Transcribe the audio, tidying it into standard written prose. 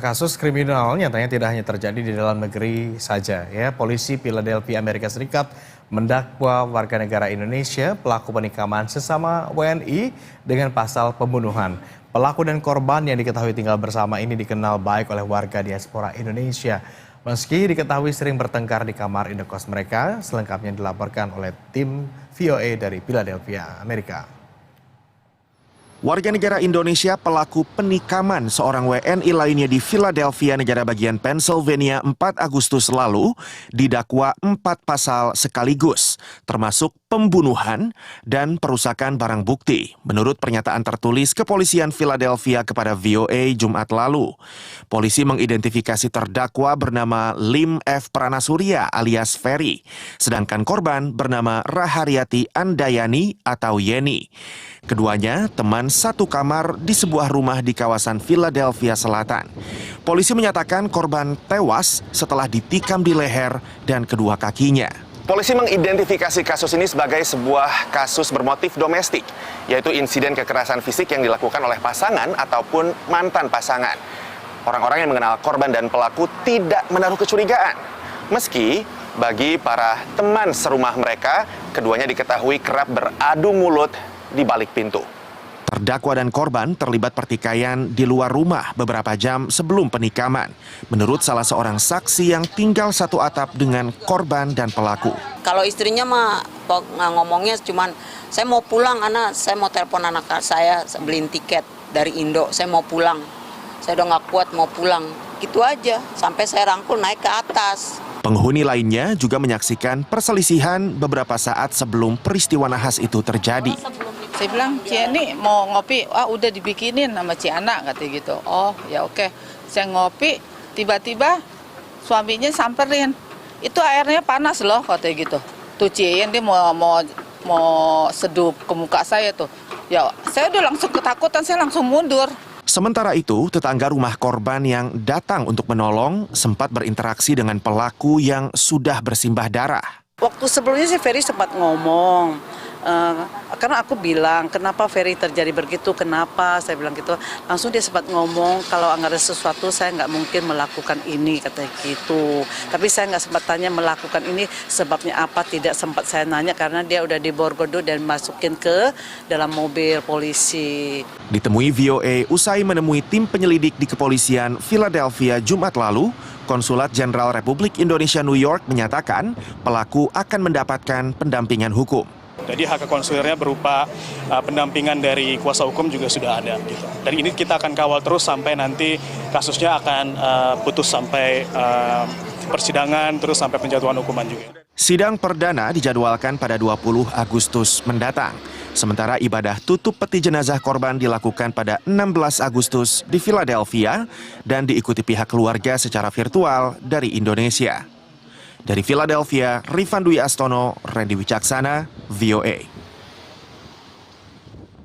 Kasus kriminal nyatanya tidak hanya terjadi di dalam negeri saja ya. Polisi Philadelphia, Amerika Serikat mendakwa warga negara Indonesia pelaku penikaman sesama WNI dengan pasal pembunuhan. Pelaku dan korban yang diketahui tinggal bersama ini dikenal baik oleh warga diaspora Indonesia. Meski diketahui sering bertengkar di kamar indekos mereka, selengkapnya dilaporkan oleh tim VOA dari Philadelphia, Amerika. Warga negara Indonesia pelaku penikaman seorang WNI lainnya di Philadelphia, negara bagian Pennsylvania 4 Agustus lalu didakwa 4 pasal sekaligus, termasuk pembunuhan dan perusakan barang bukti. Menurut pernyataan tertulis kepolisian Philadelphia kepada VOA Jumat lalu, polisi mengidentifikasi terdakwa bernama Lim F. Pranasuria alias Ferry, sedangkan korban bernama Rahariati Andayani atau Yeni. Keduanya teman satu kamar di sebuah rumah di kawasan Philadelphia Selatan. Polisi menyatakan korban tewas setelah ditikam di leher dan kedua kakinya. Polisi mengidentifikasi kasus ini sebagai sebuah kasus bermotif domestik, yaitu insiden kekerasan fisik yang dilakukan oleh pasangan ataupun mantan pasangan. Orang-orang yang mengenal korban dan pelaku tidak menaruh kecurigaan. Meski bagi para teman serumah mereka, keduanya diketahui kerap beradu mulut di balik pintu. Terdakwa dan korban terlibat pertikaian di luar rumah beberapa jam sebelum penikaman. Menurut salah seorang saksi yang tinggal satu atap dengan korban dan pelaku. Kalau istrinya mah ngomongnya cuman saya mau pulang, saya mau telepon anak saya beliin tiket dari Indo, saya mau pulang. Saya udah nggak kuat mau pulang. Gitu aja sampai saya rangkul naik ke atas. Penghuni lainnya juga menyaksikan perselisihan beberapa saat sebelum peristiwa nahas itu terjadi. Saya bilang, Cie ini mau ngopi, udah dibikinin sama Ciana, katanya gitu. Oh ya oke. Saya ngopi, tiba-tiba suaminya samperin. Itu airnya panas loh, katanya gitu. Tuh Cie dia mau seduh ke muka saya tuh. Ya saya udah langsung ketakutan, saya langsung mundur. Sementara itu, tetangga rumah korban yang datang untuk menolong sempat berinteraksi dengan pelaku yang sudah bersimbah darah. Waktu sebelumnya sih Ferry sempat ngomong, karena aku bilang, kenapa Ferry terjadi begitu, kenapa, saya bilang gitu. Langsung dia sempat ngomong, kalau nggak ada sesuatu saya nggak mungkin melakukan ini, katanya gitu. Tapi saya nggak sempat tanya melakukan ini sebabnya apa, tidak sempat saya nanya karena dia udah diborgodo dan masukin ke dalam mobil polisi. Ditemui VOA usai menemui tim penyelidik di kepolisian Philadelphia Jumat lalu, Konsulat Jenderal Republik Indonesia New York menyatakan pelaku akan mendapatkan pendampingan hukum. Jadi hak konsulernya berupa pendampingan dari kuasa hukum juga sudah ada. Gitu. Dan ini kita akan kawal terus sampai nanti kasusnya akan putus sampai persidangan, terus sampai penjatuhan hukuman juga. Sidang perdana dijadwalkan pada 20 Agustus mendatang. Sementara ibadah tutup peti jenazah korban dilakukan pada 16 Agustus di Philadelphia dan diikuti pihak keluarga secara virtual dari Indonesia. Dari Philadelphia, Rifan Dwi Astono, Randy Wicaksana, VOA.